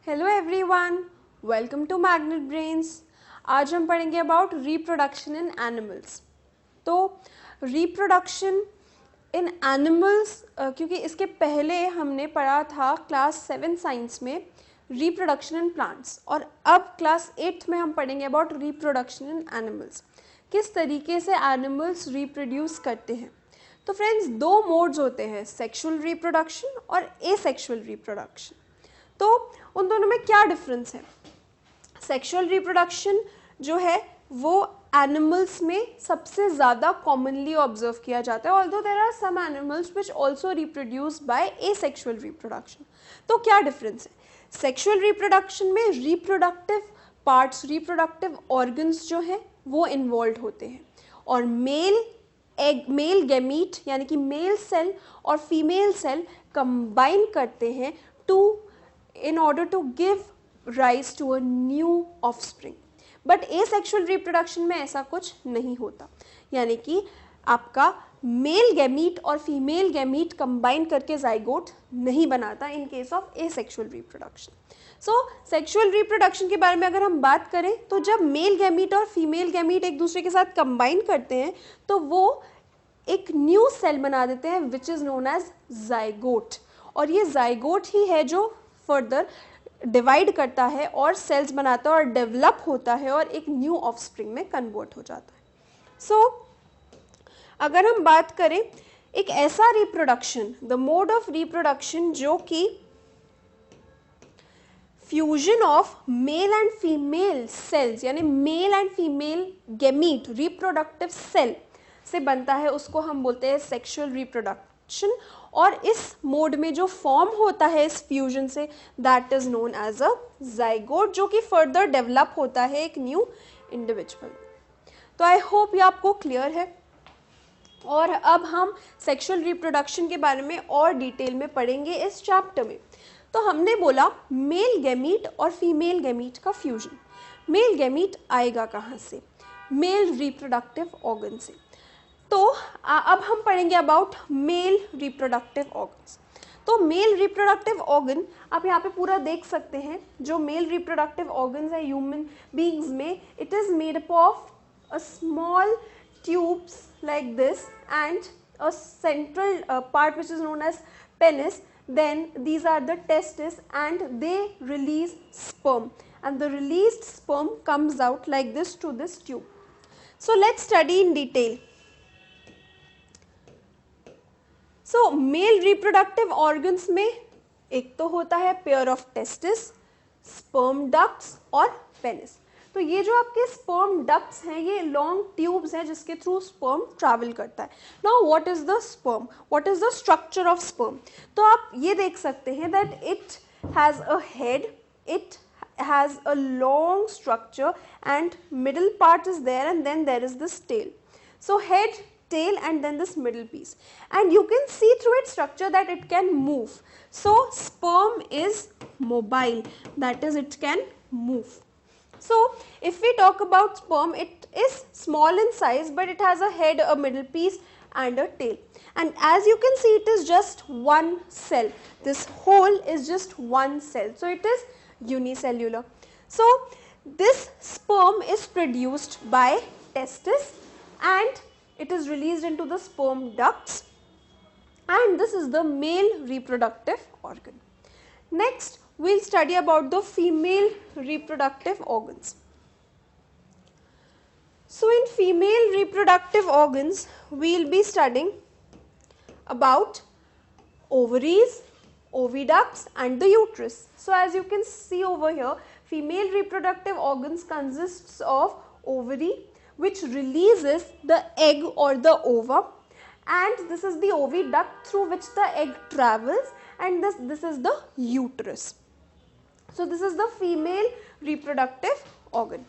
Hello everyone, welcome to Magnet Brains. आज हम पढ़ेंगे अबाउट रिप्रोडक्शन इन एनिमल्स। तो रिप्रोडक्शन इन एनिमल्स, क्योंकि इसके पहले हमने पढ़ा था क्लास 7 साइंस में रिप्रोडक्शन इन प्लांट्स, और अब क्लास 8 में हम पढ़ेंगे अबाउट रिप्रोडक्शन इन एनिमल्स, किस तरीके से एनिमल्स रिप्रोड्यूस करते हैं। तो फ्रेंड्स, दो मोड्स होते हैं, सेक्सुअल रिप्रोडक्शन और एसेक्सुअल रिप्रोडक्शन। तो उन दोनों में क्या डिफरेंस है? सेक्सुअल रिप्रोडक्शन जो है वो एनिमल्स में सबसे ज़्यादा कॉमनली ऑब्जर्व किया जाता है, although there are some animals which also reproduce by asexual reproduction. तो क्या डिफरेंस है? सेक्सुअल रिप्रोडक्शन में रिप्रोडक्टिव पार्ट्स, रिप्रोडक्टिव ऑर्गन्स जो हैं वो इन्वॉल्व होते हैं, और मेल गैमीट यानी कि मेल सेल और फीमेल सेल कंबाइन करते हैं in order to give rise to a new offspring. But asexual reproduction में ऐसा कुछ नहीं होता, यानी कि आपका मेल गैमीट और फीमेल गैमीट कंबाइन करके जाइगोट नहीं बनाता in case of asexual reproduction. So sexual reproduction के बारे में अगर हम बात करें तो जब मेल गैमीट और फीमेल गैमीट एक दूसरे के साथ कंबाइन करते हैं तो वो एक न्यू सेल बना देते हैं which is known as zygote, और ये जाइगोट ही है जो फर्दर डिवाइड करता है और सेल्स बनाता है और डेवलप होता है और एक न्यू ऑफस्प्रिंग में कन्वर्ट हो जाता है। सो अगर हम बात करें एक ऐसा reproduction, the mode of reproduction जो कि fusion of male and female cells यानी male and female gamete reproductive cell से बनता है, उसको हम बोलते हैं सेक्सुअल रिप्रोडक्शन। और इस मोड में जो फॉर्म होता है इस फ्यूजन से, that is known as a zygote, जो कि फर्दर डेवलप होता है एक न्यू इंडिविजुअल। तो आई होप ये आपको क्लियर है। और अब हम सेक्सुअल रिप्रोडक्शन के बारे में और डिटेल में पढ़ेंगे इस चैप्टर में। तो हमने बोला मेल गैमीट और फीमेल गैमीट का फ्यूजन। मेल गैमीट आएगा कहाँ से? मेल रिप्रोडक्टिव ऑर्गन से। तो अब हम पढ़ेंगे अबाउट मेल रिप्रोडक्टिव ऑर्गन्स। तो मेल रिप्रोडक्टिव ऑर्गन आप यहाँ पे पूरा देख सकते हैं। जो मेल रिप्रोडक्टिव ऑर्गन्स है ह्यूमन बींग्स में, it is made up of a small tubes like this and a central part which is known as penis. Then these are the testes and they release sperm, and the released sperm comes out like this to this tube. So let's study in detail. So mail reproductive organs में एक तो होता है pair of testis, sperm ducts और penis. तो ये जो आपके स्पर्म डक्ट्स हैं ये लॉन्ग ट्यूब्स हैं जिसके थ्रू स्पर्म ट्रैवल करता है। Now what is the sperm, what is the structure of sperm? तो आप ये देख सकते हैं that it has a head, it has a long structure and middle part is there, and then there is this tail. So head, tail, and then this middle piece, and you can see through its structure that it can move. So sperm is mobile, that is it can move. So if we talk about sperm, it is small in size but it has a head, a middle piece and a tail, and as you can see it is just one cell. This whole is just one cell, so it is unicellular. So this sperm is produced by testis and it is released into the sperm ducts, and this is the male reproductive organ. Next we'll study about the female reproductive organs. So in female reproductive organs we'll be studying about ovaries, oviducts and the uterus. So as you can see over here, female reproductive organs consists of ovary which releases the egg or the ova, and this is the oviduct through which the egg travels, and this is the uterus. So this is the female reproductive organ.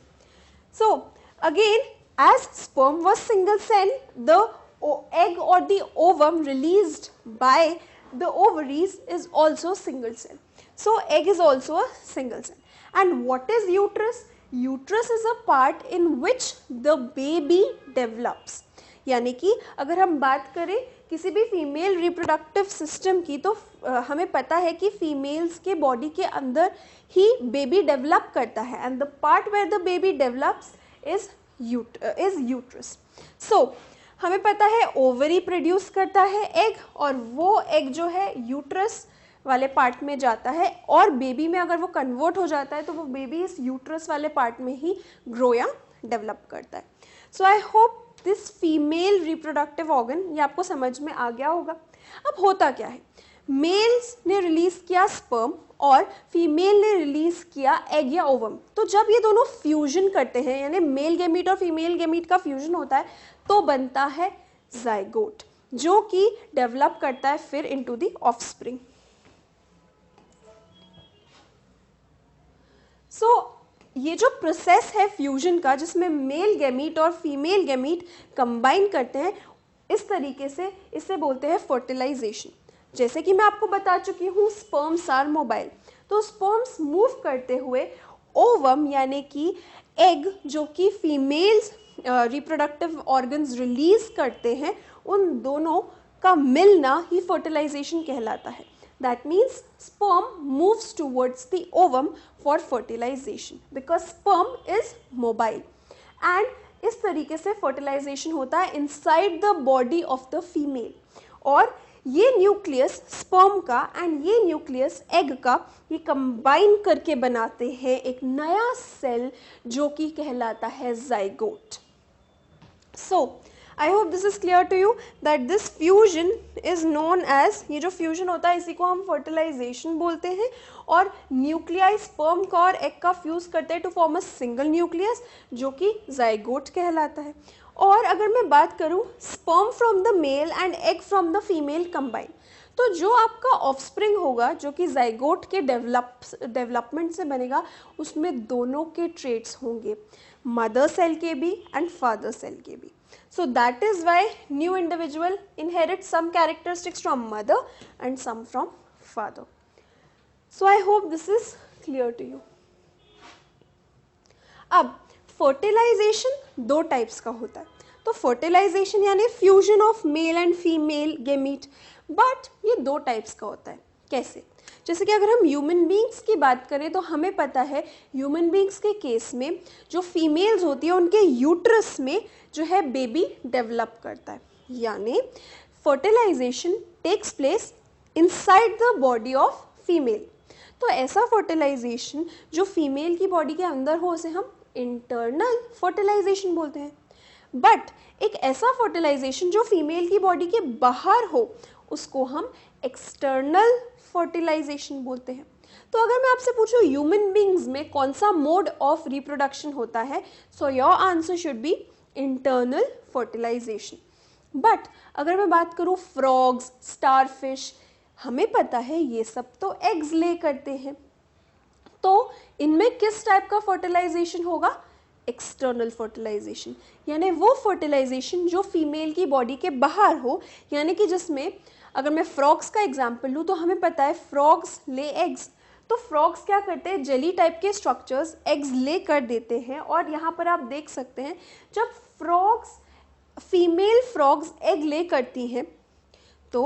So again, as sperm was single cell, the egg or the ovum released by the ovaries is also single cell. So egg is also a single cell. And what is uterus? Uterus is a part in which the baby develops. यानी कि अगर हम बात करें किसी भी female reproductive system की, तो हमें पता है कि फीमेल्स के बॉडी के अंदर ही बेबी डेवलप करता है, and the part where the baby develops is uterus. So हमें पता है ओवरी प्रोड्यूस करता है एग, और वो एग जो है यूट्रस वाले पार्ट में जाता है, और बेबी में अगर वो कन्वर्ट हो जाता है तो वो बेबी इस यूट्रस वाले पार्ट में ही ग्रो या डेवलप करता है. So I hope this female reproductive organ ये आपको समझ में आ गया होगा. अब होता क्या है, मेल्स ने रिलीज किया स्पर्म और फीमेल ने रिलीज किया एग या ओवम. तो जब ये दोनों फ्यूजन करते हैं, यानी मेल गैमीट और फीमेल गैमीट का फ्यूजन होता है, तो बनता है जाइगोट, जो कि डेवलप करता है फिर इनटू द ऑफस्प्रिंग. सो ये जो प्रोसेस है फ्यूजन का, जिसमें मेल गैमीट और फीमेल गैमीट कंबाइन करते हैं, इस तरीके से इसे बोलते हैं फर्टिलाइजेशन. जैसे कि मैं आपको बता चुकी हूँ स्पर्म्स आर मोबाइल, तो स्पर्म्स मूव करते हुए ओवम यानी कि एग जो कि फीमेल्स रिप्रोडक्टिव ऑर्गन्स रिलीज करते हैं, उन दोनों का मिलना ही फर्टिलाइजेशन कहलाता है. That means sperm moves towards the ovum for fertilization because sperm is mobile. And इस तरीके से fertilization होता है inside the body of the female. और ये न्यूक्लियस स्पर्म का एंड ये न्यूक्लियस एग का ये कंबाइन करके बनाते हैं एक नया सेल जो कि कहलाता है zygote. So I hope this is clear to you that this fusion is known as, ये जो fusion होता है इसी को हम fertilization बोलते हैं, और न्यूक्लियाई स्पर्म का और एग का फ्यूज करते हैं to form a single nucleus जो कि जाइगोट कहलाता है. और अगर मैं बात करूँ sperm from the male and egg from the female combine, तो जो आपका ऑफस्प्रिंग होगा जो कि जाइगोट के डेवलपमेंट से बनेगा, उसमें दोनों के ट्रेट्स होंगे, मदर सेल के भी एंड फादर सेल के भी. So that is why new individual inherits some characteristics from mother and some from father. So I hope this is clear to you. अब fertilization दो टाइप्स का होता है. तो fertilization यानी fusion of male and female gamete, but ये दो types का होता है. कैसे? जैसे कि अगर हम ह्यूमन बींग्स की बात करें तो हमें पता है ह्यूमन बींग्स के केस में जो फीमेल्स होती है उनके यूट्रस में जो है बेबी डेवलप करता है, यानी fertilisation takes place inside the body of female. तो ऐसा फर्टिलाइजेशन जो फीमेल की बॉडी के अंदर हो उसे हम इंटरनल फर्टिलाइजेशन बोलते हैं. बट एक ऐसा फर्टिलाइजेशन जो फीमेल की बॉडी के बाहर हो उसको हम एक्सटर्नल फर्टिलाइजेशन बोलते हैं. तो अगर मैं आपसे पूछूं ह्यूमन बींग्स में कौन सा मोड ऑफ रिप्रोडक्शन होता है, so your answer should be internal fertilisation. But अगर मैं बात करूं फ्रॉग्स, स्टारफिश, हमें पता है ये सब तो एग्स ले करते हैं, तो इनमें किस टाइप का फर्टिलाइजेशन होगा? एक्सटर्नल फर्टिलाइजेशन, यानी वो फर्टिलाइजेशन जो फीमेल की बॉडी के बाहर हो, यानी कि जिसमें अगर मैं फ्रॉग्स का एग्जाम्पल लूँ तो हमें पता है फ्रॉग्स ले एग्स. तो फ्रॉग्स क्या करते हैं, जेली टाइप के स्ट्रक्चर्स एग्स ले कर देते हैं, और यहाँ पर आप देख सकते हैं जब फ्रॉग्स फीमेल फ्रॉग्स एग ले करती हैं तो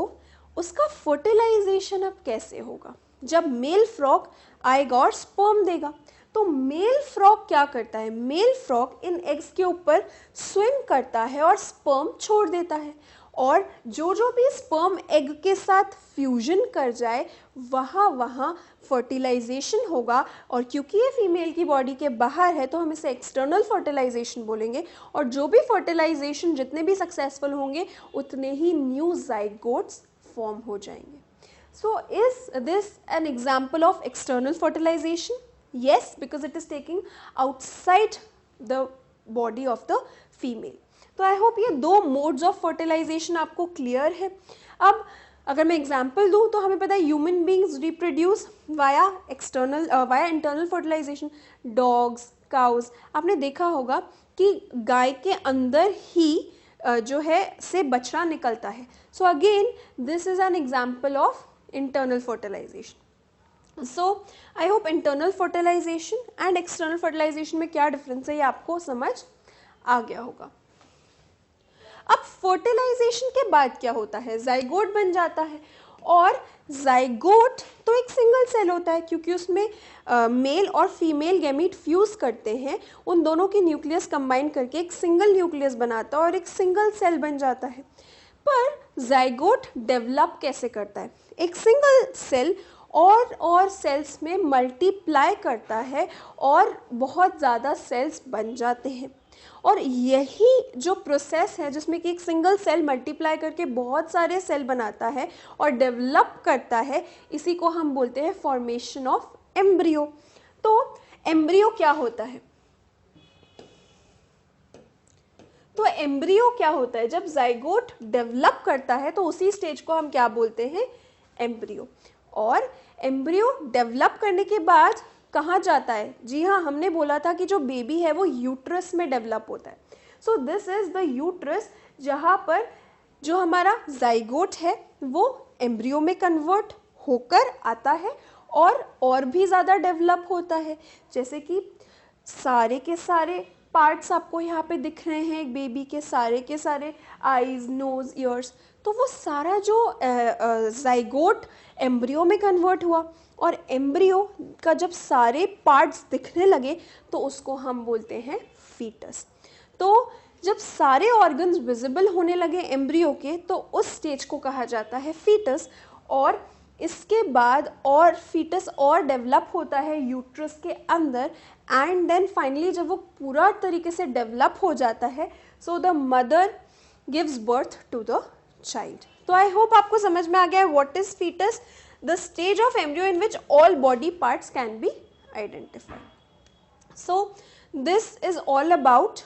उसका फर्टिलाइजेशन अब कैसे होगा? जब मेल फ्रॉग आएगा और स्पर्म देगा, तो मेल फ्रॉग क्या करता है, मेल फ्रॉग इन एग्स के ऊपर स्विम करता है और स्पर्म छोड़ देता है, और जो जो भी स्पर्म एग के साथ फ्यूजन कर जाए वहाँ फर्टिलाइजेशन होगा. और क्योंकि ये फीमेल की बॉडी के बाहर है तो हम इसे एक्सटर्नल फर्टिलाइजेशन बोलेंगे, और जो भी फर्टिलाइजेशन जितने भी सक्सेसफुल होंगे उतने ही न्यू जाइगोट्स फॉर्म हो जाएंगे. So is this an example of external fertilisation? Yes, because it is taking outside the body of the female. तो आई होप ये दो मोड्स ऑफ फर्टिलाइजेशन आपको क्लियर है. अब अगर मैं एग्जाम्पल दूँ तो हमें पता है human beings reproduce via internal fertilisation. Dogs, cows, आपने देखा होगा कि गाय के अंदर ही जो है से बछड़ा निकलता है. So again this is an example of internal fertilisation. So I hope internal fertilisation and external fertilisation में क्या डिफरेंस है ये आपको समझ आ गया होगा. अब फर्टिलाइजेशन के बाद क्या होता है, जाइगोट बन जाता है। और जाइगोट तो एक सिंगल सेल होता है क्योंकि उसमें मेल और फीमेल गैमीट फ्यूज करते हैं, उन दोनों की न्यूक्लियस कंबाइन करके एक सिंगल न्यूक्लियस बनाता है और एक सिंगल सेल बन जाता है। पर जाइगोट डेवलप कैसे करता है, एक सिंगल सेल और सेल्स में मल्टीप्लाई करता है और बहुत ज़्यादा सेल्स बन जाते हैं। और यही जो प्रोसेस है जिसमें कि एक सिंगल सेल मल्टीप्लाई करके बहुत सारे सेल बनाता है और डेवलप करता है, इसी को हम बोलते हैं फॉर्मेशन ऑफ एम्ब्रियो। तो एम्ब्रियो क्या होता है, तो एम्ब्रियो क्या होता है, जब जाइगोट डेवलप करता है तो उसी स्टेज को हम क्या बोलते हैं, एम्ब्रियो। और एम्ब्रियो डेवलप करने के बाद कहाँ जाता है, जी हाँ, हमने बोला था कि जो बेबी है वो यूट्रस में डेवलप होता है। So this is the uterus, जहाँ पर जो हमारा जाइगोट है वो एम्ब्रियो में कन्वर्ट होकर आता है और भी ज़्यादा डेवलप होता है। जैसे कि सारे के सारे पार्ट्स आपको यहाँ पे दिख रहे हैं एक बेबी के सारे आईज, नोज, ईयर्स, तो वो सारा जो जाइगोट एम्ब्रियो में कन्वर्ट हुआ और एम्ब्रियो का जब सारे पार्ट्स दिखने लगे तो उसको हम बोलते हैं फीटस। तो जब सारे ऑर्गन्स विजिबल होने लगे एम्ब्रियो के तो उस स्टेज को कहा जाता है फीटस। और इसके बाद और फीटस और डेवलप होता है यूट्रस के अंदर एंड देन फाइनली जब वो पूरा तरीके से डेवलप हो जाता है so the mother gives birth to the child. तो आई होप आपको समझ में आ गया है what is foetus, the stage of embryo in which all body parts can be identified. So this is all about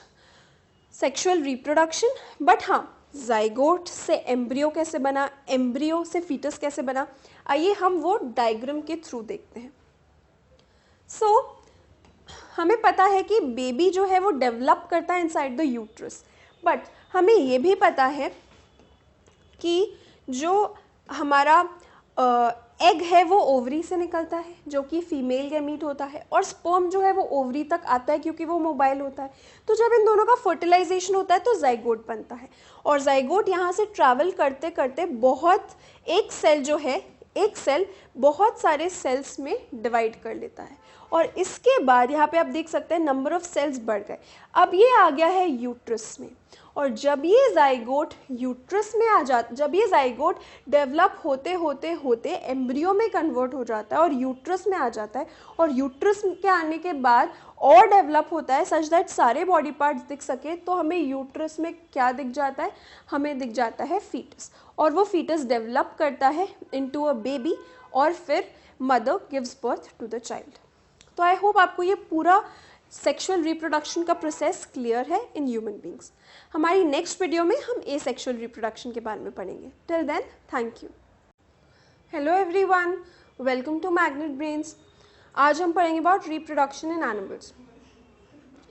sexual reproduction. But हाँ, zygote से embryo कैसे बना, एम्ब्रियो से फीटस कैसे बना, आइए हम वो डायग्राम के थ्रू देखते हैं। सो हमें पता है कि बेबी जो है वो डेवलप करता है इनसाइड द यूट्रस, बट हमें ये भी पता है कि जो हमारा एग है वो ओवरी से निकलता है जो कि फीमेल गैमीट होता है, और स्पर्म जो है वो ओवरी तक आता है क्योंकि वो मोबाइल होता है। तो जब इन दोनों का फर्टिलाइजेशन होता है तो जाइगोट बनता है, और जाइगोट यहाँ से ट्रैवल करते करते एक सेल बहुत सारे सेल्स में डिवाइड कर लेता है, और इसके बाद यहाँ पे आप देख सकते हैं नंबर ऑफ सेल्स बढ़ गए। अब ये आ गया है यूट्रस में, और जब ये जाइगोट यूट्रस में जब ये जाइगोट डेवलप होते होते होते एम्ब्रियो में कन्वर्ट हो जाता है और यूट्रस में आ जाता है, और यूट्रस के आने के बाद और डेवलप होता है सच दैट सारे बॉडी पार्ट्स दिख सके, तो हमें यूट्रस में क्या दिख जाता है, हमें दिख जाता है फीटस, और वो फीटस डेवलप करता है इनटू अ बेबी, और फिर mother gives birth to the child. तो आई होप आपको ये पूरा सेक्सुअल रिप्रोडक्शन का प्रोसेस क्लियर है इन ह्यूमन बींग्स। हमारी नेक्स्ट वीडियो में हम एसेक्सुअल रिप्रोडक्शन के बारे में पढ़ेंगे। Till then, thank you. Hello everyone, welcome to Magnet Brains. आज हम पढ़ेंगे अबाउट रिप्रोडक्शन इन एनिमल्स।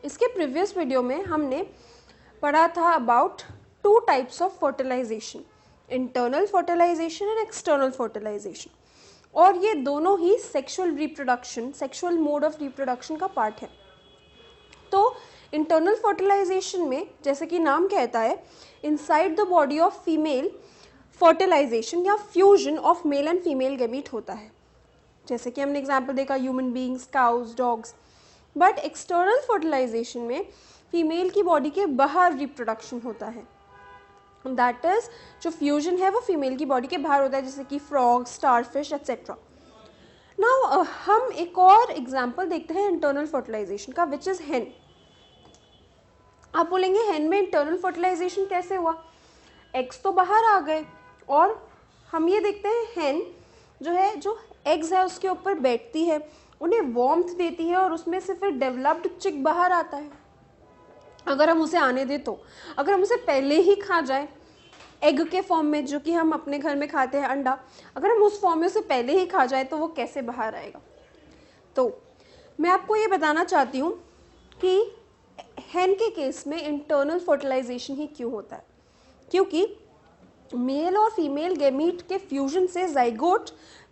इसके प्रीवियस वीडियो में हमने पढ़ा था about 2 types of fertilisation, internal fertilisation and external fertilisation, और ये दोनों ही sexual reproduction, sexual mode of reproduction का पार्ट है। तो इंटरनल फर्टिलाइजेशन में जैसे कि नाम कहता है, inside the body of female fertilization या fusion of male and female gamete होता है, जैसे कि हमने एग्जांपल देखा human beings, cows, dogs. But external fertilisation में फीमेल की बॉडी के बाहर रिप्रोडक्शन होता है, दैट इज जो फ्यूजन है वो फीमेल की बॉडी के बाहर होता है, जैसे कि फ्रॉग, स्टारफिश एट्सेट्रा। नाउ हम एक और एग्जांपल देखते हैं इंटरनल फर्टिलाइजेशन का, विच इज हेन। आप बोलेंगे हेन में इंटरनल फर्टिलाइजेशन कैसे हुआ, एग्स तो बाहर आ गए, और हम ये देखते हैं हेन जो एग्स है उसके ऊपर बैठती है, उन्हें वार्मथ देती है, और उसमें से फिर डेवलप्ड चिक बाहर आता है। अगर हम उसे आने दें तो, अगर हम उसे पहले ही खा जाए एग के फॉर्म में, जो कि हम अपने घर में खाते हैं अंडा, अगर हम उस फॉर्म में उसे पहले ही खा जाए तो वो कैसे बाहर आएगा। तो मैं आपको ये बताना चाहती हूँ कि हेन के केस में इंटरनल फर्टिलाइजेशन ही क्यों होता है, क्योंकि मेल और फीमेल गैमीट के फ्यूजन से जाइगोट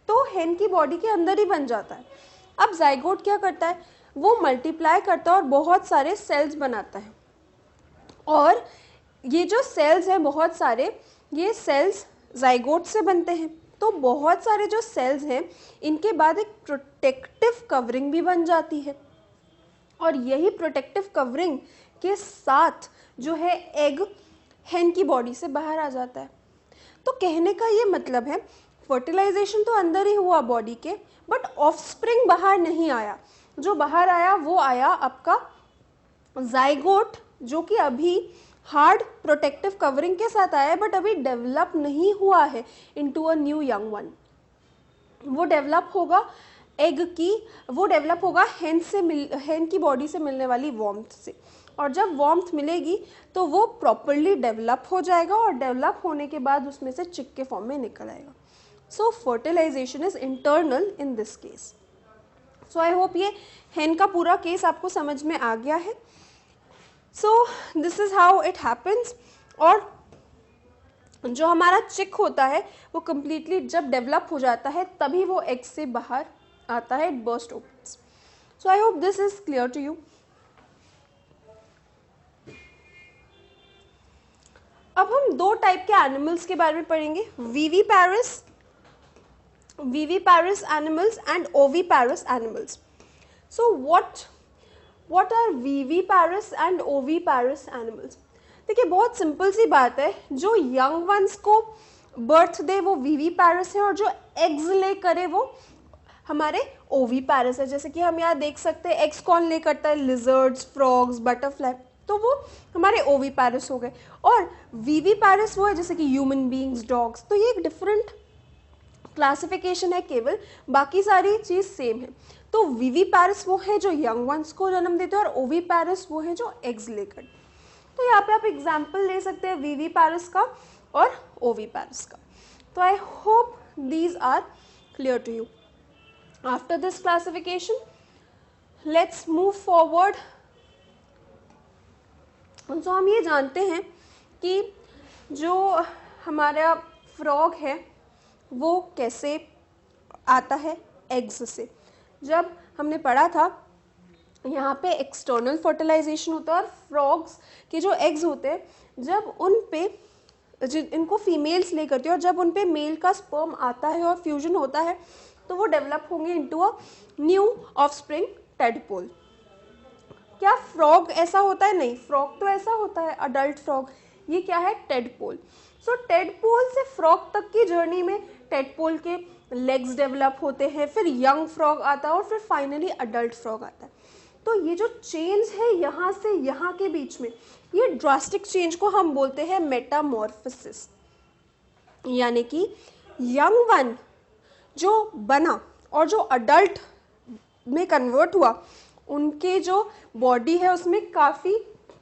तो हेन की बॉडी के अंदर ही बन जाता है। अब जाइगोट क्या करता है, वो मल्टीप्लाई करता है और बहुत सारे सेल्स बनाता है, और ये जो सेल्स हैं बहुत सारे, ये सेल्स जाइगोट से बनते हैं। तो बहुत सारे जो सेल्स हैं इनके बाद एक प्रोटेक्टिव कवरिंग भी बन जाती है, और यही प्रोटेक्टिव कवरिंग के साथ जो है एग हेन की बॉडी से बाहर आ जाता है। तो कहने का ये मतलब है फर्टिलाइजेशन तो अंदर ही हुआ बॉडी के, बट ऑफस्प्रिंग बाहर नहीं आया। जो बाहर आया वो आया आपका जाइगोट, जो कि अभी हार्ड प्रोटेक्टिव कवरिंग के साथ आया है, बट अभी डेवलप नहीं हुआ है into a new young one. वो डेवलप होगा एग की, वो डेवलप होगा हेन की बॉडी से मिलने वाली वार्मथ से, और जब वार्मथ मिलेगी तो वो प्रॉपरली डेवलप हो जाएगा, और डेवलप होने के बाद उसमें से चिक के फॉर्म में निकल आएगा। So fertilization is internal in this case. So I hope ये हेन का पूरा केस आपको समझ में आ गया है। So this is how it happens. और जो हमारा चिक होता है वो कम्प्लीटली जब डेवलप हो जाता है तभी वो एग से बाहर आता है, it burst opens. So I hope this is clear to you. अब हम दो टाइप के एनिमल्स के बारे में पढ़ेंगे, viviparous animals and oviparous animals. So what are viviparous and oviparous animals? देखिए बहुत सिंपल सी बात है, जो यंग वंस को बर्थ दे वो viviparous है, और जो एग्स ले करे वो हमारे ओविपैरस है। जैसे कि हम यहाँ देख सकते हैं एग्स कौन ले करता है, लिजर्ड्स, फ्रॉग्स, बटरफ्लाई, तो वो हमारे ओविपैरस हो गए। और विविपैरस वो है जैसे कि ह्यूमन बींग्स, डॉग्स। तो ये एक डिफरेंट क्लासिफिकेशन है केवल, बाकी सारी चीज़ सेम है। तो विविपैरस वो है जो यंग वंस को जन्म देते हैं, और ओविपैरस वो है जो एग्स लेकर। तो यहाँ पे आप एग्जाम्पल ले सकते हैं विविपैरस का और ओविपैरस का। तो I hope these are clear to you. After this classification let's move forward. तो हम ये जानते हैं कि जो हमारा फ्रॉग है वो कैसे आता है, एग्स से। जब हमने पढ़ा था यहाँ पे एक्सटर्नल फर्टिलाइजेशन होता है, और फ्रॉग्स के जो एग्स होते हैं जब उन पे इनको फीमेल्स ले करती है, और जब उन पे मेल का स्पर्म आता है और फ्यूजन होता है तो वो डेवलप होंगे into a new offspring tadpole. क्या फ्रॉग ऐसा होता है? नहीं, फ्रॉग तो ऐसा होता है अडल्ट फ्रॉग। ये क्या है? टेडपोल। सो टेडपोल से फ्रॉग तक की जर्नी में टेडपोल के लेग्स डेवलप होते हैं, फिर यंग फ्रॉग आता है, और फिर फाइनली अडल्ट फ्रॉग आता है। तो ये जो चेंज है यहाँ से यहाँ के बीच में, ये ड्रास्टिक चेंज को हम बोलते हैं मेटामॉर्फोसिस। यानी कि यंग वन जो बना और जो अडल्ट में कन्वर्ट हुआ, उनके जो बॉडी है उसमें काफ़ी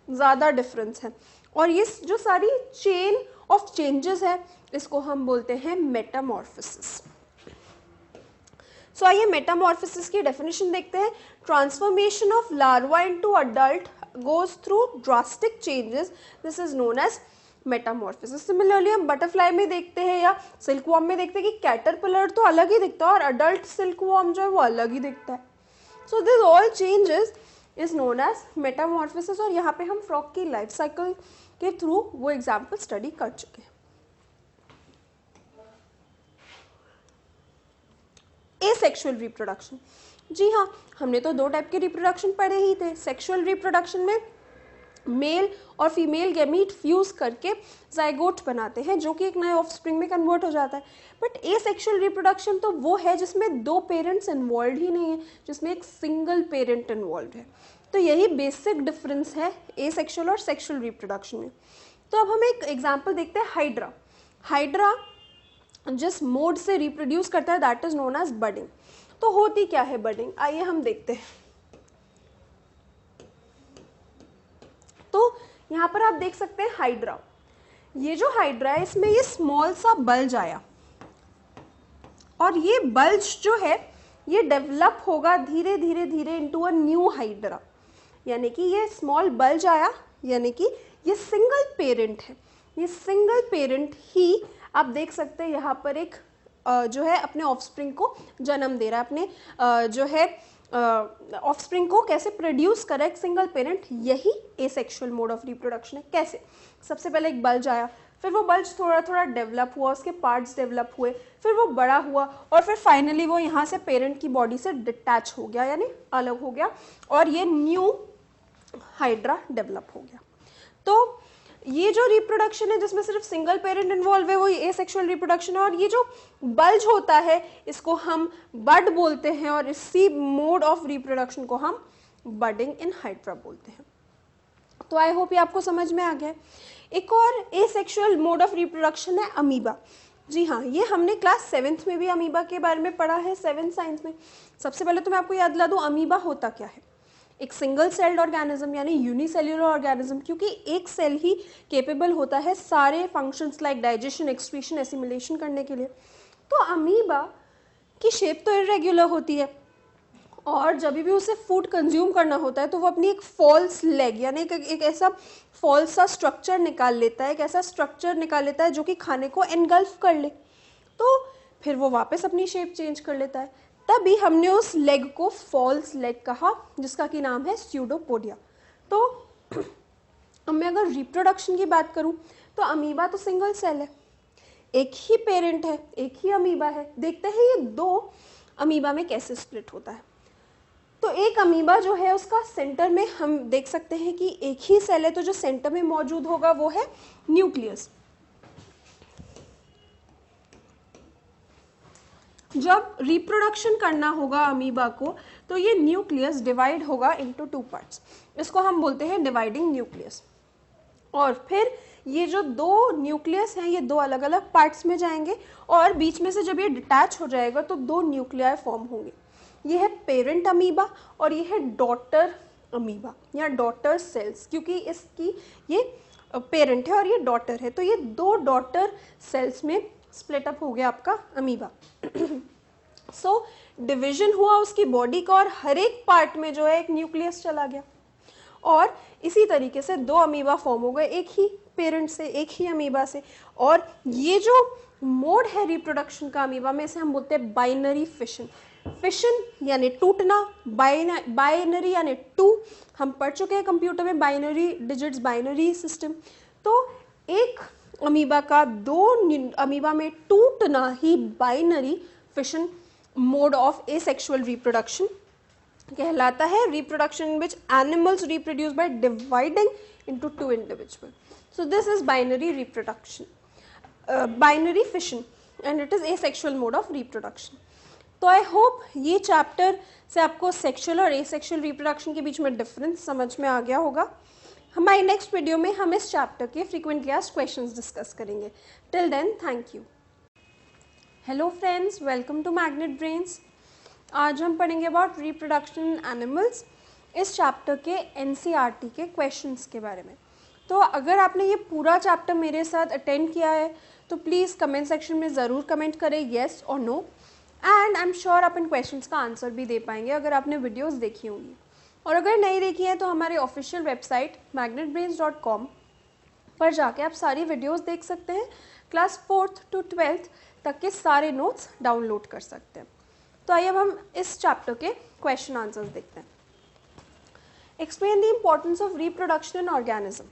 ज़्यादा डिफरेंस है, और ये जो सारी चेन ऑफ चेंजेस है इसको हम बोलते हैं मेटामॉर्फोसिस। सो आइए मेटामॉर्फोसिस की डेफिनेशन देखते हैं। Transformation of larva into adult goes through drastic changes, this is known as metamorphosis. Similarly हम बटरफ्लाई में देखते हैं या सिल्कवॉर्म में देखते हैं कि कैटरपिलर तो अलग ही दिखता है और अडल्ट सिल्कवॉर्म जो है वो अलग ही दिखता है। So this all changes is known as metamorphosis, और यहाँ पे हम फ्रॉग की लाइफ साइकिल के थ्रू वो एग्जाम्पल स्टडी कर चुके हैं। एसेक्सुअल रिप्रोडक्शन, जी हाँ, हमने तो दो टाइप के रिप्रोडक्शन पढ़े ही थे। सेक्सुअल रिप्रोडक्शन में मेल और फीमेल गैमीट फ्यूज करके जाइगोट बनाते हैं जो कि एक नए ऑफस्प्रिंग में कन्वर्ट हो जाता है। बट एसेक्सुअल रिप्रोडक्शन तो वो है जिसमें दो पेरेंट्स इन्वॉल्व ही नहीं है, जिसमें एक सिंगल पेरेंट इन्वॉल्व है। तो यही बेसिक डिफरेंस है एसेक्सुअल और सेक्सुअल रिप्रोडक्शन में। तो अब हम एक एग्जाम्पल देखते हैं, हाइड्रा। हाइड्रा जिस मोड से रिप्रोड्यूस करता है that is known as budding. तो होती क्या है बडिंग, आइए हम देखते हैं। तो यहाँ पर आप देख सकते हैं हाइड्रा, ये जो हाइड्रा है इसमें ये स्मॉल सा बल्ज आया, और ये बल्ज जो है ये डेवलप होगा धीरे धीरे धीरे इनटू अ न्यू हाइड्रा। यानी कि ये स्मॉल बल्ज आया, यानी कि ये सिंगल पेरेंट है। ये सिंगल पेरेंट ही आप देख सकते हैं यहाँ पर एक जो है अपने ऑफस्प्रिंग को जन्म दे रहा है, अपने जो है ऑफस्प्रिंग को कैसे प्रोड्यूस करे एक सिंगल पेरेंट, यही एसेक्सुअल मोड ऑफ रिप्रोडक्शन है। कैसे? सबसे पहले एक बल्ज आया, फिर वो बल्ज थोड़ा थोड़ा डेवलप हुआ, उसके पार्ट्स डेवलप हुए, फिर वो बड़ा हुआ और फिर फाइनली वो यहाँ से पेरेंट की बॉडी से डिटैच हो गया, यानी अलग हो गया और ये न्यू हाइड्रा डेवलप हो गया। तो ये जो रिप्रोडक्शन है जिसमें सिर्फ सिंगल पेरेंट इन्वॉल्व है वो एसेक्सुअल रिप्रोडक्शन है। और ये जो बल्ज होता है इसको हम बड बोलते हैं और इसी मोड ऑफ रिप्रोडक्शन को हम बडिंग इन हाइड्रा बोलते हैं। तो आई होप ये आपको समझ में आ गया। एक और एसेक्सुअल मोड ऑफ रिप्रोडक्शन है अमीबा। जी हाँ, ये हमने क्लास 7th में भी अमीबा के बारे में पढ़ा है, 7th साइंस में। सबसे पहले तो मैं आपको याद दिला दूं अमीबा होता क्या है। एक सिंगल सेल्ड ऑर्गेनिज्म यानी यूनिसेल्युलर ऑर्गेनिज्म, क्योंकि एक सेल ही केपेबल होता है सारे functions like digestion, excretion, assimilation करने के लिए। तो अमीबा की शेप तो इरेगुलर होती है और जब भी उसे फूड कंज्यूम करना होता है तो वो अपनी एक फॉल्स लेग यानी एक ऐसा फॉल्स सा स्ट्रक्चर निकाल लेता है, एक ऐसा स्ट्रक्चर निकाल लेता है जो कि खाने को एनगल्फ कर ले। तो फिर वो वापस अपनी शेप चेंज कर लेता है। तभी हमने उस लेग को फॉल्स लेग कहा, जिसका कि नाम है स्यूडोपोडिया। तो अब मैं अगर रिप्रोडक्शन की बात करूं तो अमीबा तो सिंगल सेल है, एक ही पेरेंट है, एक ही अमीबा है। देखते हैं ये दो अमीबा में कैसे स्प्लिट होता है। तो एक अमीबा जो है उसका सेंटर में हम देख सकते हैं कि एक ही सेल है, तो जो सेंटर में मौजूद होगा वो है न्यूक्लियस। जब रिप्रोडक्शन करना होगा अमीबा को तो ये न्यूक्लियस डिवाइड होगा इनटू 2 पार्ट्स, इसको हम बोलते हैं डिवाइडिंग न्यूक्लियस। और फिर ये जो दो न्यूक्लियस हैं ये दो अलग अलग पार्ट्स में जाएंगे और बीच में से जब ये डिटैच हो जाएगा तो दो न्यूक्लियाई फॉर्म होंगे। ये है पेरेंट अमीबा और ये है डॉटर अमीबा या डॉटर सेल्स, क्योंकि इसकी ये पेरेंट है और ये डॉटर है। तो ये दो डॉटर सेल्स में स्प्लिट अप हो गया आपका अमीबा। सो डिवीजन हुआ उसकी बॉडी का और हर एक पार्ट में जो है एक न्यूक्लियस चला गया और इसी तरीके से दो अमीबा फॉर्म हो गए, एक ही पेरेंट से, एक ही अमीबा से। और ये जो मोड है रिप्रोडक्शन का अमीबा में, इसे हम बोलते हैं बाइनरी फिशन। फिशन यानी टूटना, बाइनरी यानी टू, हम पढ़ चुके हैं कंप्यूटर में बाइनरी डिजिट्स, बाइनरी सिस्टम। तो एक अमीबा का दो अमीबा में टूटना ही binary fission mode of asexual reproduction कहलाता है। Reproduction in which animals reproduce by dividing into 2 individual. So this is binary reproduction, binary fission and it is asexual mode of reproduction. तो I hope ये chapter से आपको sexual और asexual reproduction के बीच में difference समझ में आ गया होगा। हमारी नेक्स्ट वीडियो में हम इस चैप्टर के फ्रीक्वेंटली आस्क्ड क्वेश्चंस डिस्कस करेंगे। Till then, thank you. Hello friends, welcome to Magnet Brains. आज हम पढ़ेंगे अबाउट रिप्रोडक्शन इन एनिमल्स, इस चैप्टर के एनसीईआरटी के क्वेश्चंस के बारे में। तो अगर आपने ये पूरा चैप्टर मेरे साथ अटेंड किया है तो प्लीज़ कमेंट सेक्शन में ज़रूर कमेंट करें येस और no, and I am sure आप इन क्वेश्चंस का आंसर भी दे पाएंगे अगर आपने वीडियोस देखी होंगी। और अगर नहीं देखी है तो हमारे ऑफिशियल वेबसाइट magnetbrains.com पर जाके आप सारी वीडियोस देख सकते हैं। क्लास 4th to 12th तक के सारे नोट्स डाउनलोड कर सकते हैं। तो आइए अब हम इस चैप्टर के क्वेश्चन आंसर्स देखते हैं। Explain the importance of reproduction in organism.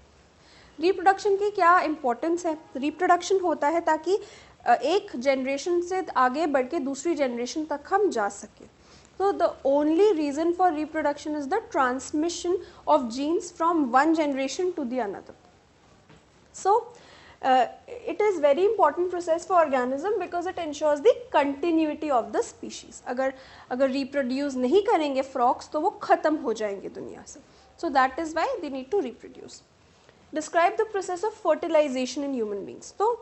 Reproduction की क्या इम्पोर्टेंस है? रिप्रोडक्शन होता है ताकि एक जनरेशन से आगे बढ़ के दूसरी जनरेशन तक हम जा सकें। So the only reason for reproduction is the transmission of genes from one generation to the another. So it is very important process for organism because it ensures the continuity of the species. अगर reproduce नहीं करेंगे frogs तो वो ख़त्म हो जाएंगे दुनिया से. So that is why they need to reproduce. Describe the process of fertilization in human beings. तो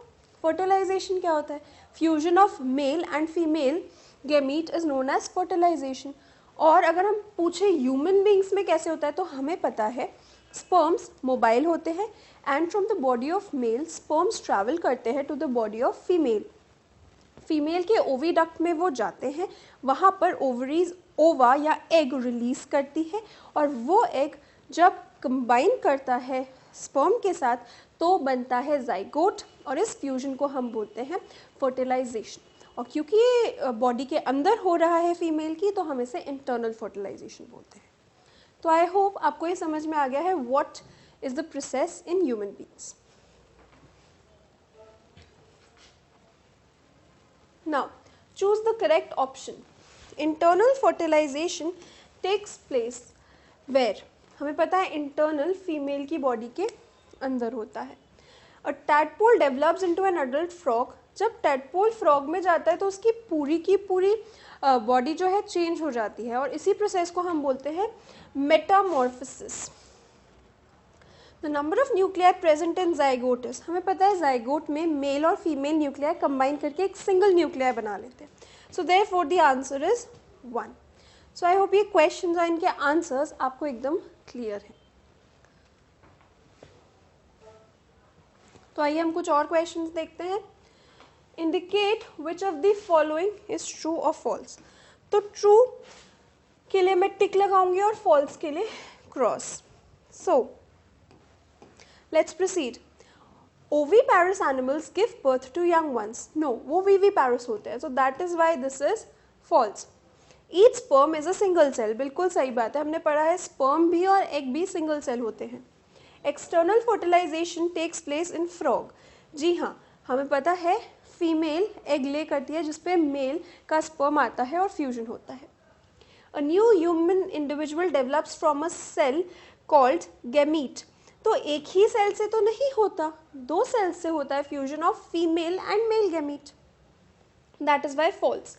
fertilization क्या होता है? Fusion of male and female gamete is known as fertilization. और अगर हम पूछे ह्यूमन बींग्स में कैसे होता है तो हमें पता है स्पर्म्स मोबाइल होते हैं and from the body of male sperms travel करते हैं to the body of female. Female के ओविडक्ट में वो जाते हैं, वहाँ पर ओवरीज ओवा या एग रिलीज करती है और वो एग जब कंबाइन करता है स्पर्म के साथ तो बनता है जाइगोट और इस फ्यूजन को हम बोलते हैं फर्टिलाइजेशन। और क्योंकि ये बॉडी के अंदर हो रहा है फीमेल की, तो हम इसे इंटरनल फर्टिलाइजेशन बोलते हैं। तो आई होप आपको ये समझ में आ गया है what is the process in human beings. Now choose the correct option. Internal fertilisation takes place where. हमें पता है इंटरनल फीमेल की बॉडी के अंदर होता है। A tadpole develops into an adult frog. जब टैडपोल फ्रॉग में जाता है तो उसकी पूरी की पूरी बॉडी जो है चेंज हो जाती है, और इसी प्रोसेस को हम बोलते हैं Metamorphosis. The number of nuclear present in zygote. हमें पता है जाइगोट में मेल और फीमेल न्यूक्लियर कंबाइन करके एक सिंगल न्यूक्लियर बना लेते हैं। So therefore the answer is 1। So I hope ये क्वेश्चन और इनके आंसर्स आपको एकदम क्लियर है। तो आइए हम कुछ और क्वेश्चंस देखते हैं। Indicate which of the following is true or false. तो ट्रू के लिए मैं टिक लगाऊंगी और फॉल्स के लिए cross. So let's proceed. Oviparous animals give birth to young ones. No, वो विविपेरस होते हैं, so that is why this is false. Each sperm is a single cell. बिल्कुल सही बात है, हमने पढ़ा है स्पर्म भी और एग भी सिंगल सेल होते हैं। External fertilization takes place in frog. जी हाँ, हमें पता है फीमेल एग ले करती है जिसपे मेल का स्पर्म आता है और फ्यूजन होता है। A new human individual develops from a cell called gamete. तो एक ही सेल से तो नहीं होता, 2 सेल्स से होता है fusion of female and male gamete. That is why false.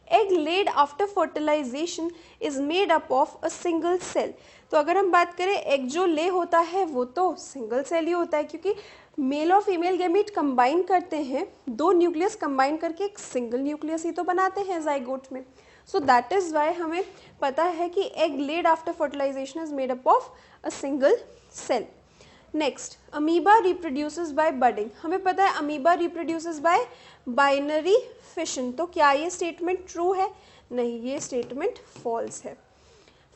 Egg laid after fertilisation is made up of a single cell. तो अगर हम बात करें एग जो ले होता है वो तो सिंगल सेल ही होता है, क्योंकि मेल और फीमेल गैमीट कंबाइन करते हैं, 2 न्यूक्लियस कंबाइन करके एक सिंगल न्यूक्लियस ही तो बनाते हैं जाइगोट में। सो दैट इज वाई हमें पता है कि egg laid after fertilisation is made up of a single cell. Next, amoeba reproduces by budding. हमें पता है amoeba reproduces by binary fission. तो क्या ये स्टेटमेंट ट्रू है? नहीं, ये स्टेटमेंट फॉल्स है।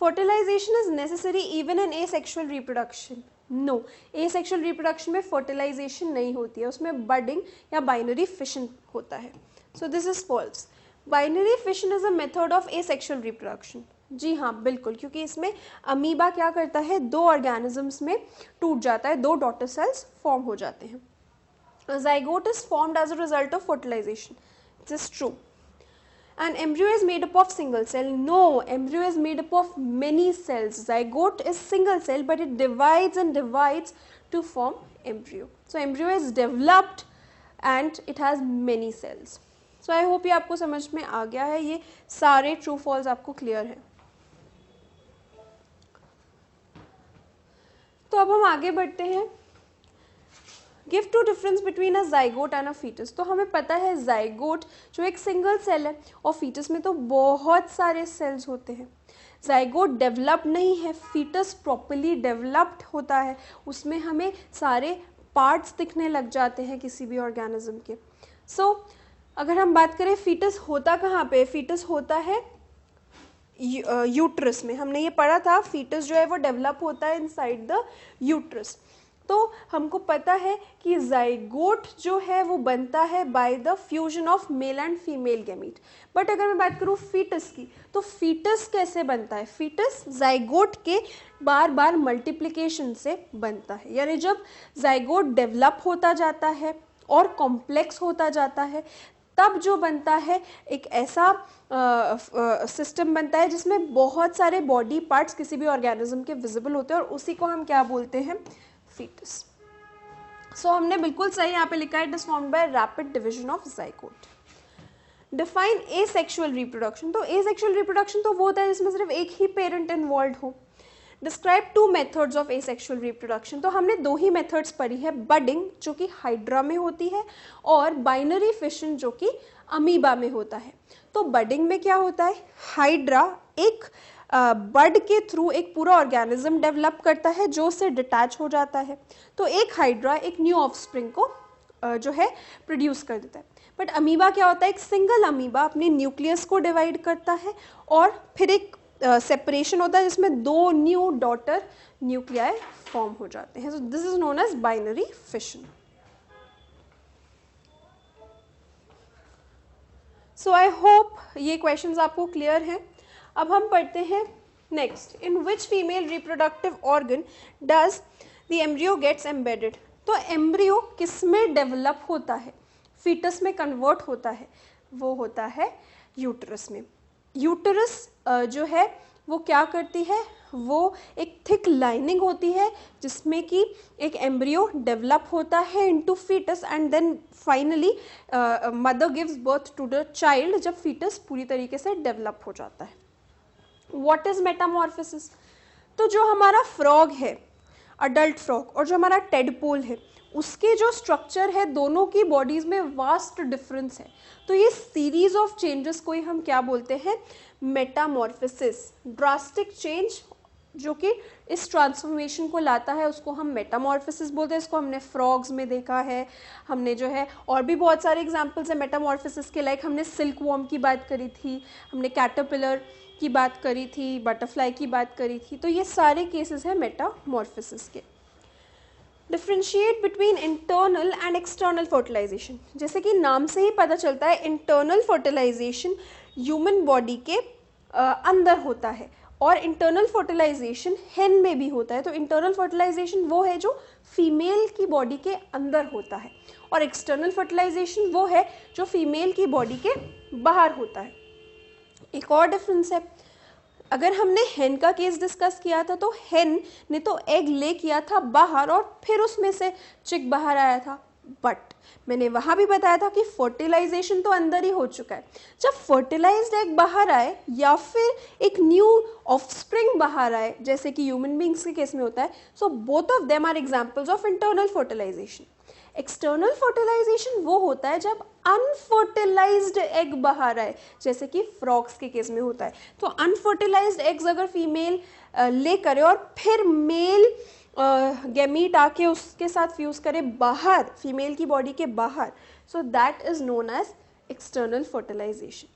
Fertilisation is necessary even in asexual reproduction. No, asexual reproduction में फर्टिलाइजेशन नहीं होती है, उसमें बडिंग या बाइनरी फिशन होता है। So this is false. Binary fission is a method of asexual reproduction. जी हाँ, बिल्कुल, क्योंकि इसमें अमीबा क्या करता है, 2 ऑर्गेनिजम्स में टूट जाता है, 2 डॉटर सेल्स फॉर्म हो जाते हैं। zygote is formed as a result of fertilization. It is true. An embryo is made up of single cell. No, embryo is made up of many cells. Zygote is single cell, but it divides and divides to form embryo. So embryo is developed and it has many cells. So I hope ये आपको समझ में आ गया है, ये सारे true false आपको clear है। तो अब हम आगे बढ़ते हैं। Give two difference between a zygote and a foetus. तो हमें पता है जाइगोट जो एक सिंगल सेल है और फीटस में तो बहुत सारे सेल्स होते हैं। जाइगोट डेवलप्ड नहीं है, फीटस प्रॉपर्ली डेवलप्ड होता है, उसमें हमें सारे पार्ट्स दिखने लग जाते हैं किसी भी ऑर्गेनिज्म के। सो अगर हम बात करें फीटस होता कहाँ पे, फीटस होता है यूट्रस में। हमने ये पढ़ा था फीटस जो है वो डेवलप होता है इनसाइड द यूट्रस। तो हमको पता है कि जाइगोट जो है वो बनता है by the fusion of male and female gamete. But अगर मैं बात करूँ फीटस की, तो फीटस कैसे बनता है? फीटस जाइगोट के बार बार मल्टीप्लिकेशन से बनता है, यानी जब जाइगोट डेवलप होता जाता है और कॉम्प्लेक्स होता जाता है, तब जो बनता है एक ऐसा सिस्टम बनता है जिसमें बहुत सारे बॉडी पार्ट्स किसी भी ऑर्गेनिज्म के विजिबल होते हैं, और उसी को हम क्या बोलते हैं? फीटस। सो हमने बिल्कुल सही यहाँ पे लिखा है, it is formed by rapid division of zygote. Define asexual reproduction. तो एसेक्सुअल रिप्रोडक्शन तो वो होता है जिसमें सिर्फ एक ही पेरेंट इन्वॉल्व हो। Describe 2 methods of asexual reproduction. तो हमने 2 ही मेथड्स पढ़ी है, बडिंग जो कि हाइड्रा में होती है और बाइनरी फिशन जो कि अमीबा में होता है। तो बडिंग में क्या होता है, हाइड्रा एक बड के थ्रू एक पूरा ऑर्गेनिज्म डेवलप करता है जो उससे डिटैच हो जाता है। तो एक हाइड्रा एक न्यू ऑफस्प्रिंग को जो है प्रोड्यूस कर देता है। बट अमीबा क्या होता है, एक सिंगल अमीबा अपने न्यूक्लियस को डिवाइड करता है और फिर एक सेपरेशन होता है जिसमें 2 न्यू डॉटर न्यूक्लियाई फॉर्म हो जाते हैं। So this is known as binary fission. So I hope ये क्वेश्चंस आपको क्लियर हैं। अब हम पढ़ते हैं next, in which female reproductive organ does the embryo gets embedded. तो एम्ब्रियो किस में डेवलप होता है, फीटस में कन्वर्ट होता है, वो होता है यूटरस में। यूटरस जो है वो क्या करती है, वो एक थिक लाइनिंग होती है जिसमें कि एक एम्ब्रियो डेवलप होता है into foetus and then finally mother gives birth to the child, जब फीटस पूरी तरीके से डेवलप हो जाता है। What is metamorphosis? तो जो हमारा फ्रॉग है, अडल्ट फ्रॉग, और जो हमारा टेडपोल है, उसके जो स्ट्रक्चर है दोनों की बॉडीज में वास्ट डिफरेंस है। तो ये सीरीज ऑफ चेंजेस को ही हम क्या बोलते हैं, मेटामॉर्फोसिस। ड्रास्टिक चेंज जो कि इस ट्रांसफॉर्मेशन को लाता है उसको हम मेटामॉर्फोसिस बोलते हैं। इसको हमने फ्रॉग्स में देखा है, हमने जो है और भी बहुत सारे एग्जांपल्स है मेटामॉर्फोसिस के, लाइक हमने सिल्क वॉर्म की बात करी थी, हमने कैटरपिलर की बात करी थी, बटरफ्लाई की बात करी थी। तो ये सारे केसेस हैं मेटामॉर्फोसिस के। Differentiate between internal and external fertilisation. जैसे कि नाम से ही पता चलता है, इंटरनल फर्टिलाइजेशन ह्यूमन बॉडी के अंदर होता है और इंटरनल फर्टिलाइजेशन हेन में भी होता है। तो इंटरनल फर्टिलाइजेशन वो है जो फीमेल की बॉडी के अंदर होता है और एक्सटर्नल फर्टिलाइजेशन वो है जो फीमेल की बॉडी के बाहर होता है। एक और डिफरेंस है, अगर हमने हेन का केस डिस्कस किया था तो हेन ने तो एग ले किया था बाहर और फिर उसमें से चिक बाहर आया था, बट मैंने वहाँ भी बताया था कि फर्टिलाइजेशन तो अंदर ही हो चुका है। जब फर्टिलाइज्ड एग बाहर आए या फिर एक न्यू ऑफस्प्रिंग बाहर आए, जैसे कि ह्यूमन बींग्स के केस में होता है, so both of them are examples of internal fertilisation. External fertilisation वो होता है जब अनफर्टिलाइज्ड एग बाहर आए, जैसे कि फ्रॉग्स के केस में होता है। तो अनफर्टिलाइज्ड एग्स अगर फीमेल ले करे और फिर मेल गैमीट आके उसके साथ फ्यूज करे बाहर, फीमेल की बॉडी के बाहर, so that is known as external fertilisation.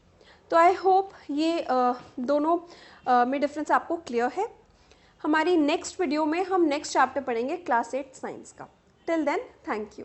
तो आई होप ये दोनों में डिफरेंस आपको क्लियर है। हमारी नेक्स्ट वीडियो में हम नेक्स्ट चैप्टर पढ़ेंगे क्लास 8 साइंस का। Till then, thank you.